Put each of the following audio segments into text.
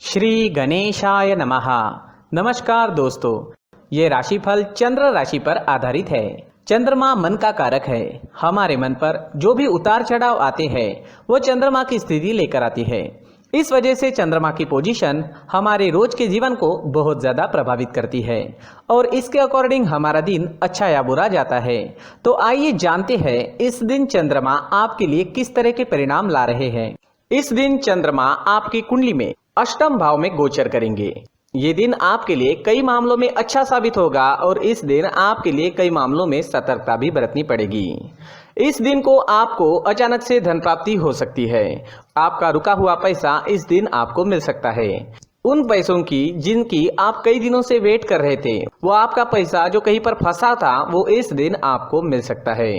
श्री गणेशाय नमः। नमस्कार दोस्तों, ये राशिफल चंद्र राशि पर आधारित है। चंद्रमा मन का कारक है। हमारे मन पर जो भी उतार चढ़ाव आते हैं वो चंद्रमा की स्थिति लेकर आती है। इस वजह से चंद्रमा की पोजीशन हमारे रोज के जीवन को बहुत ज़्यादा प्रभावित करती है और इसके अकॉर्डिंग हमारा दिन अच्छा या बुरा जाता है। तो आइए जानते हैं इस दिन चंद्रमा आपके लिए किस तरह के परिणाम ला रहे हैं। इस दिन चंद्रमा आपकी कुंडली में अष्टम भाव में गोचर करेंगे। ये दिन आपके लिए कई मामलों में अच्छा साबित होगा और इस दिन आपके लिए कई मामलों में सतर्कता भी बरतनी पड़ेगी। इस दिन को आपको अचानक से धन प्राप्ति हो सकती है। आपका रुका हुआ पैसा इस दिन आपको मिल सकता है। उन पैसों की जिनकी आप कई दिनों से वेट कर रहे थे, वो आपका पैसा जो कहीं पर फंसा था वो इस दिन आपको मिल सकता है।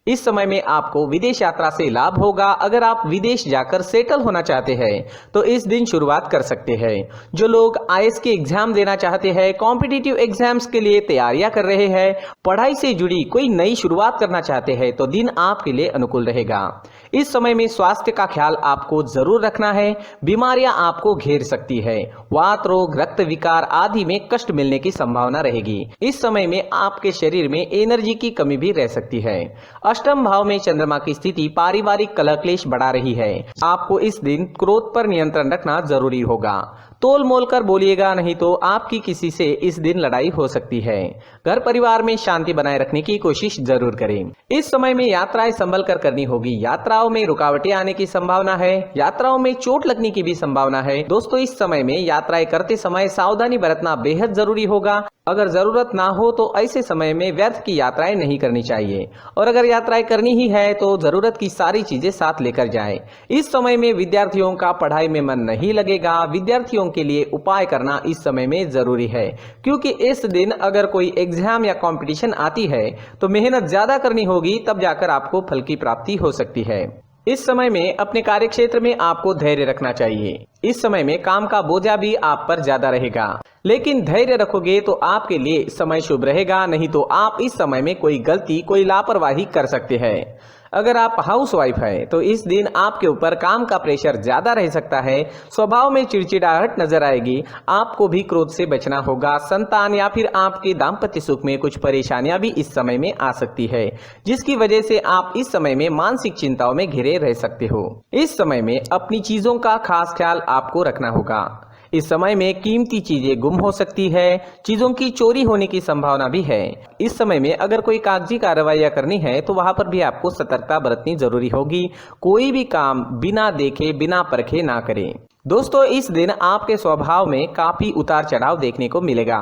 इस समय में आपको विदेश यात्रा से लाभ होगा। अगर आप विदेश जाकर सेटल होना चाहते हैं तो इस दिन शुरुआत कर सकते हैं। जो लोग आईएएस के एग्जाम देना चाहते हैं, कॉम्पिटिटिव एग्जाम्स के लिए तैयारियां कर रहे हैं, पढ़ाई से जुड़ी कोई नई शुरुआत करना चाहते हैं तो दिन आपके लिए अनुकूल रहेगा। इस समय में स्वास्थ्य का ख्याल आपको जरूर रखना है। बीमारियां आपको घेर सकती है। वात रोग, रक्त विकार आदि में कष्ट मिलने की संभावना रहेगी। इस समय में आपके शरीर में एनर्जी की कमी भी रह सकती है। अष्टम भाव में चंद्रमा की स्थिति पारिवारिक कलह क्लेश बढ़ा रही है। आपको इस दिन क्रोध पर नियंत्रण रखना जरूरी होगा। तोल मोल कर बोलिएगा, नहीं तो आपकी किसी से इस दिन लड़ाई हो सकती है। घर परिवार में शांति बनाए रखने की कोशिश जरूर करें। इस समय में यात्राएं संभल कर करनी होगी। यात्राओं में रुकावटें आने की संभावना है। यात्राओं में चोट लगने की भी संभावना है। दोस्तों, इस समय में यात्राएं करते समय सावधानी बरतना बेहद जरूरी होगा। अगर जरूरत ना हो तो ऐसे समय में व्यर्थ की यात्राएं नहीं करनी चाहिए और अगर यात्राएं करनी ही है तो जरूरत की सारी चीजें साथ लेकर जाएं। इस समय में विद्यार्थियों का पढ़ाई में मन नहीं लगेगा। विद्यार्थियों के लिए उपाय करना इस समय में जरूरी है, क्योंकि इस दिन अगर कोई एग्जाम या कंपटीशन आती है तो मेहनत ज्यादा करनी होगी, तब जाकर आपको फल की प्राप्ति हो सकती है। इस समय में अपने कार्य क्षेत्र में आपको धैर्य रखना चाहिए। इस समय में काम का बोझा भी आप पर ज्यादा रहेगा, लेकिन धैर्य रखोगे तो आपके लिए समय शुभ रहेगा। नहीं तो आप इस समय में कोई गलती, कोई लापरवाही कर सकते हैं। अगर आप हाउसवाइफ है तो इस दिन आपके ऊपर काम का प्रेशर ज्यादा रह सकता है। स्वभाव में चिड़चिड़ाहट नजर आएगी। आपको भी क्रोध से बचना होगा। संतान या फिर आपके दाम्पत्य सुख में कुछ परेशानियां भी इस समय में आ सकती है, जिसकी वजह से आप इस समय में मानसिक चिंताओं में घिरे रह सकते हो। इस समय में अपनी चीजों का खास ख्याल आपको रखना होगा। इस समय में कीमती चीजें गुम हो सकती है। चीजों की चोरी होने की संभावना भी है। इस समय में अगर कोई कागजी कार्रवाइयां करनी है तो वहां पर भी आपको सतर्कता बरतनी जरूरी होगी। कोई भी काम बिना देखे, बिना परखे ना करें। दोस्तों, इस दिन आपके स्वभाव में काफी उतार चढ़ाव देखने को मिलेगा।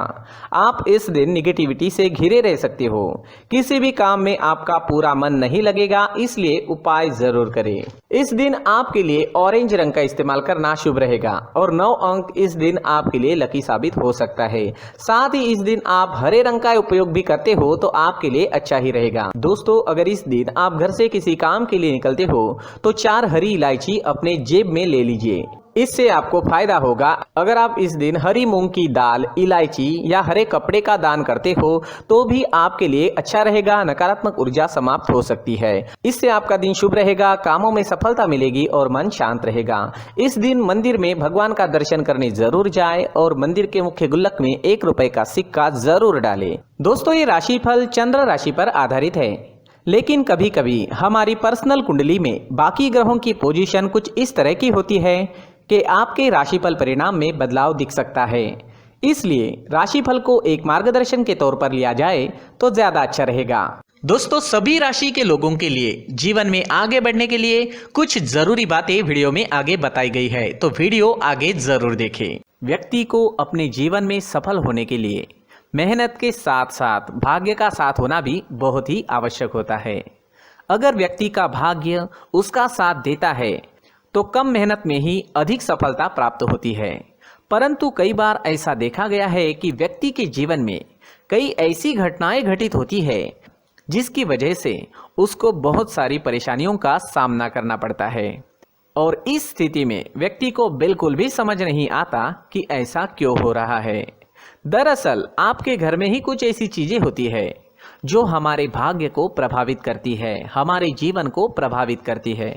आप इस दिन निगेटिविटी से घिरे रह सकते हो। किसी भी काम में आपका पूरा मन नहीं लगेगा, इसलिए उपाय जरूर करें। इस दिन आपके लिए ऑरेंज रंग का इस्तेमाल करना शुभ रहेगा और 9 अंक इस दिन आपके लिए लकी साबित हो सकता है। साथ ही इस दिन आप हरे रंग का उपयोग भी करते हो तो आपके लिए अच्छा ही रहेगा। दोस्तों, अगर इस दिन आप घर से किसी काम के लिए निकलते हो तो 4 हरी इलायची अपने जेब में ले लीजिए। इससे आपको फायदा होगा। अगर आप इस दिन हरी मूंग की दाल, इलायची या हरे कपड़े का दान करते हो तो भी आपके लिए अच्छा रहेगा। नकारात्मक ऊर्जा समाप्त हो सकती है। इससे आपका दिन शुभ रहेगा, कामों में सफलता मिलेगी और मन शांत रहेगा। इस दिन मंदिर में भगवान का दर्शन करने जरूर जाए और मंदिर के मुख्य गुल्लक में 1 रुपए का सिक्का जरूर डालें। दोस्तों, ये राशिफल चंद्र राशि पर आधारित है, लेकिन कभी कभी हमारी पर्सनल कुंडली में बाकी ग्रहों की पोजीशन कुछ इस तरह की होती है कि आपके राशिफल परिणाम में बदलाव दिख सकता है। इसलिए राशिफल को एक मार्गदर्शन के तौर पर लिया जाए तो ज्यादा अच्छा रहेगा। दोस्तों, सभी राशि के लोगों के लिए जीवन में आगे बढ़ने के लिए कुछ जरूरी बातें वीडियो में आगे बताई गई है, तो वीडियो आगे जरूर देखें। व्यक्ति को अपने जीवन में सफल होने के लिए मेहनत के साथ साथ भाग्य का साथ होना भी बहुत ही आवश्यक होता है। अगर व्यक्ति का भाग्य उसका साथ देता है तो कम मेहनत में ही अधिक सफलता प्राप्त होती है। परंतु कई बार ऐसा देखा गया है कि व्यक्ति के जीवन में कई ऐसी घटनाएं घटित होती है जिसकी वजह से उसको बहुत सारी परेशानियों का सामना करना पड़ता है और इस स्थिति में व्यक्ति को बिल्कुल भी समझ नहीं आता कि ऐसा क्यों हो रहा है। दरअसल आपके घर में ही कुछ ऐसी चीजें होती है जो हमारे भाग्य को प्रभावित करती है, हमारे जीवन को प्रभावित करती है।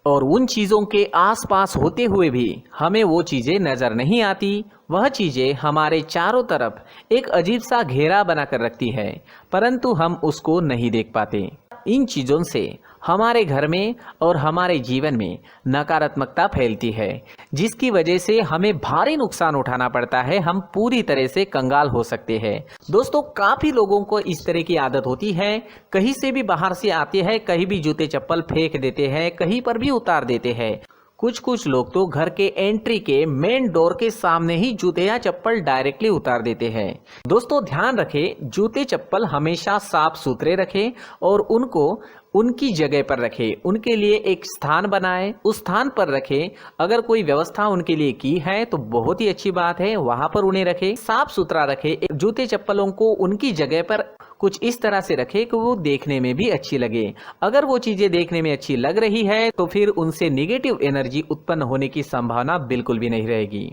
और उन चीज़ों के आसपास होते हुए भी हमें वो चीज़ें नज़र नहीं आती। वह चीज़ें हमारे चारों तरफ एक अजीब सा घेरा बनाकर रखती है, परंतु हम उसको नहीं देख पाते। इन चीज़ों से हमारे घर में और हमारे जीवन में नकारात्मकता फैलती है, जिसकी वजह से हमें भारी नुकसान उठाना पड़ता है। हम पूरी तरह से कंगाल हो सकते हैं। दोस्तों, काफ़ी लोगों को इस तरह की आदत होती है, कहीं से भी बाहर से आते हैं, कहीं भी जूते चप्पल फेंक देते हैं, कहीं पर भी उतार देते हैं। कुछ लोग तो घर के एंट्री के मेन डोर के सामने ही जूते या चप्पल डायरेक्टली उतार देते हैं। दोस्तों, ध्यान रखें, जूते चप्पल हमेशा साफ सुथरे रखें और उनको उनकी जगह पर रखें। उनके लिए एक स्थान बनाएं, उस स्थान पर रखें। अगर कोई व्यवस्था उनके लिए की है तो बहुत ही अच्छी बात है, वहां पर उन्हें रखें, साफ सुथरा रखें। जूते चप्पलों को उनकी जगह पर कुछ इस तरह से रखें कि वो देखने में भी अच्छी लगे। अगर वो चीजें देखने में अच्छी लग रही है तो फिर उनसे निगेटिव एनर्जी उत्पन्न होने की संभावना बिल्कुल भी नहीं रहेगी।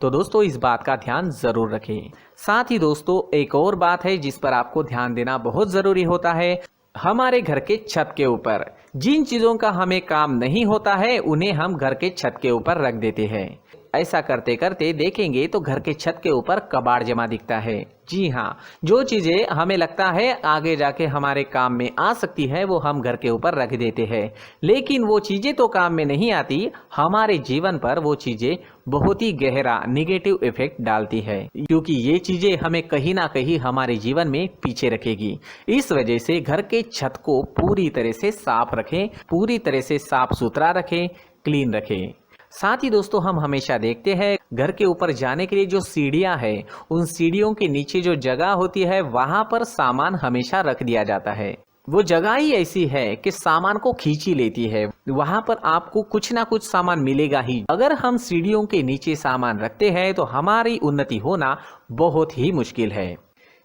तो दोस्तों, इस बात का ध्यान जरूर रखें। साथ ही दोस्तों, एक और बात है जिस पर आपको ध्यान देना बहुत जरूरी होता है। हमारे घर के छत के ऊपर जिन चीजों का हमें काम नहीं होता है, उन्हें हम घर के छत के ऊपर रख देते हैं। ऐसा करते करते देखेंगे तो घर के छत के ऊपर कबाड़ जमा दिखता है। जी हाँ, जो चीजें हमें लगता है आगे जाके हमारे काम में आ सकती है, वो हम घर के ऊपर रख देते हैं। लेकिन वो चीजें तो काम में नहीं आती, हमारे जीवन पर वो चीजें बहुत ही गहरा निगेटिव इफेक्ट डालती है, क्योंकि ये चीजें हमें कहीं ना कहीं हमारे जीवन में पीछे रखेगी। इस वजह से घर के छत को पूरी तरह से साफ रखें, पूरी तरह से साफ सुथरा रखें, क्लीन रखें। साथ ही दोस्तों, हम हमेशा देखते हैं घर के ऊपर जाने के लिए जो सीढ़ियां हैं, उन सीढ़ियों के नीचे जो जगह होती है वहां पर सामान हमेशा रख दिया जाता है। वो जगह ही ऐसी है कि सामान को खींची लेती है, वहां पर आपको कुछ ना कुछ सामान मिलेगा ही। अगर हम सीढ़ियों के नीचे सामान रखते हैं तो हमारी उन्नति होना बहुत ही मुश्किल है।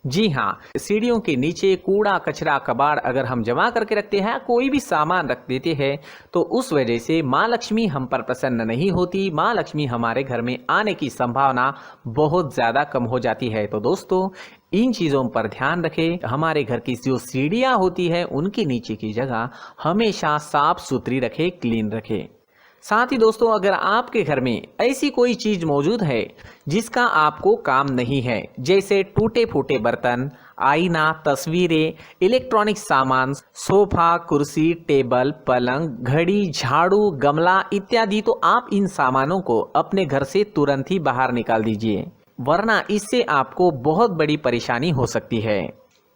जी हाँ, सीढ़ियों के नीचे कूड़ा कचरा कबाड़ अगर हम जमा करके रखते हैं, कोई भी सामान रख देते हैं, तो उस वजह से माँ लक्ष्मी हम पर प्रसन्न नहीं होती। माँ लक्ष्मी हमारे घर में आने की संभावना बहुत ज़्यादा कम हो जाती है। तो दोस्तों, इन चीज़ों पर ध्यान रखें। हमारे घर की जो सीढ़ियाँ होती है उनके नीचे की जगह हमेशा साफ सुथरी रखें, क्लीन रखें। साथ ही दोस्तों, अगर आपके घर में ऐसी कोई चीज मौजूद है जिसका आपको काम नहीं है, जैसे टूटे फूटे बर्तन, आईना, तस्वीरें, इलेक्ट्रॉनिक सामान, सोफा, कुर्सी, टेबल, पलंग, घड़ी, झाड़ू, गमला इत्यादि, तो आप इन सामानों को अपने घर से तुरंत ही बाहर निकाल दीजिए, वरना इससे आपको बहुत बड़ी परेशानी हो सकती है।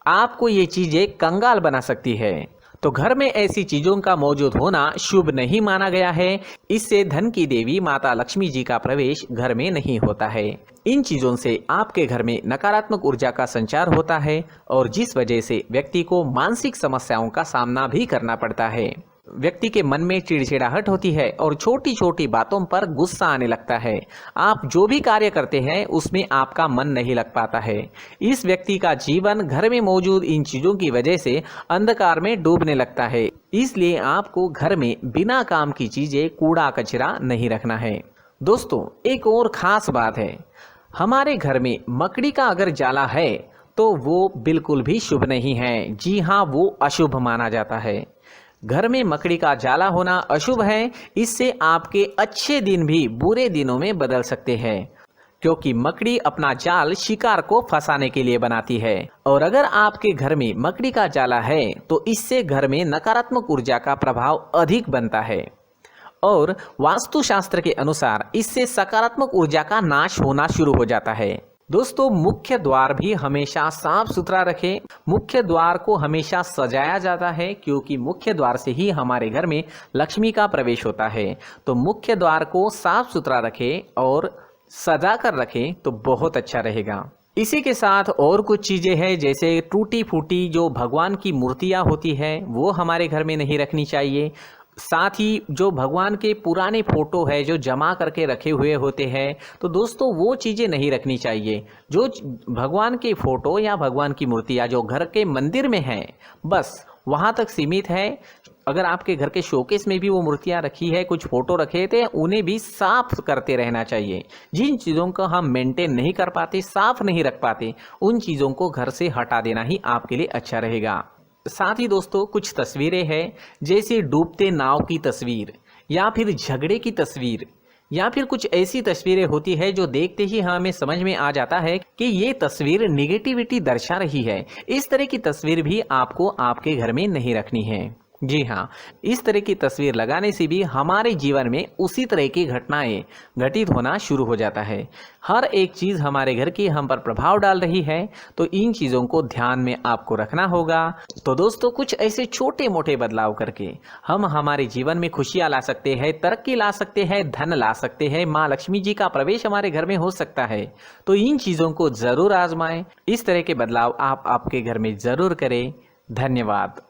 आपको ये चीजें कंगाल बना सकती है। तो घर में ऐसी चीजों का मौजूद होना शुभ नहीं माना गया है। इससे धन की देवी माता लक्ष्मी जी का प्रवेश घर में नहीं होता है। इन चीजों से आपके घर में नकारात्मक ऊर्जा का संचार होता है और जिस वजह से व्यक्ति को मानसिक समस्याओं का सामना भी करना पड़ता है। व्यक्ति के मन में चिड़चिड़ाहट होती है और छोटी छोटी बातों पर गुस्सा आने लगता है। आप जो भी कार्य करते हैं उसमें आपका मन नहीं लग पाता है। इस व्यक्ति का जीवन घर में मौजूद इन चीजों की वजह से अंधकार में डूबने लगता है। इसलिए आपको घर में बिना काम की चीजें, कूड़ा कचरा नहीं रखना है। दोस्तों, एक और खास बात है, हमारे घर में मकड़ी का अगर जाला है तो वो बिल्कुल भी शुभ नहीं है। जी हाँ, वो अशुभ माना जाता है। घर में मकड़ी का जाला होना अशुभ है। इससे आपके अच्छे दिन भी बुरे दिनों में बदल सकते हैं, क्योंकि मकड़ी अपना जाल शिकार को फंसाने के लिए बनाती है। और अगर आपके घर में मकड़ी का जाला है तो इससे घर में नकारात्मक ऊर्जा का प्रभाव अधिक बनता है और वास्तुशास्त्र के अनुसार इससे सकारात्मक ऊर्जा का नाश होना शुरू हो जाता है। दोस्तों, मुख्य द्वार भी हमेशा साफ सुथरा रखें। मुख्य द्वार को हमेशा सजाया जाता है, क्योंकि मुख्य द्वार से ही हमारे घर में लक्ष्मी का प्रवेश होता है। तो मुख्य द्वार को साफ सुथरा रखें और सजा कर रखें तो बहुत अच्छा रहेगा। इसी के साथ और कुछ चीजें हैं, जैसे टूटी फूटी जो भगवान की मूर्तियां होती है वो हमारे घर में नहीं रखनी चाहिए। साथ ही जो भगवान के पुराने फोटो है जो जमा करके रखे हुए होते हैं, तो दोस्तों वो चीज़ें नहीं रखनी चाहिए। जो भगवान के फोटो या भगवान की मूर्तियाँ जो घर के मंदिर में हैं, बस वहाँ तक सीमित है। अगर आपके घर के शोकेस में भी वो मूर्तियाँ रखी है, कुछ फोटो रखे थे, उन्हें भी साफ करते रहना चाहिए। जिन चीज़ों को हम मेंटेन नहीं कर पाते, साफ नहीं रख पाते, उन चीज़ों को घर से हटा देना ही आपके लिए अच्छा रहेगा। साथ ही दोस्तों, कुछ तस्वीरें हैं, जैसे डूबते नाव की तस्वीर, या फिर झगड़े की तस्वीर या फिर कुछ ऐसी तस्वीरें होती है जो देखते ही हमें समझ में आ जाता है कि ये तस्वीर निगेटिविटी दर्शा रही है। इस तरह की तस्वीर भी आपको आपके घर में नहीं रखनी है। जी हाँ, इस तरह की तस्वीर लगाने से भी हमारे जीवन में उसी तरह की घटनाएं घटित होना शुरू हो जाता है। हर एक चीज़ हमारे घर की हम पर प्रभाव डाल रही है, तो इन चीज़ों को ध्यान में आपको रखना होगा। तो दोस्तों, कुछ ऐसे छोटे मोटे बदलाव करके हम हमारे जीवन में खुशियाँ ला सकते हैं, तरक्की ला सकते हैं, धन ला सकते हैं, माँ लक्ष्मी जी का प्रवेश हमारे घर में हो सकता है। तो इन चीज़ों को ज़रूर आजमाएं। इस तरह के बदलाव आप आपके घर में ज़रूर करें। धन्यवाद।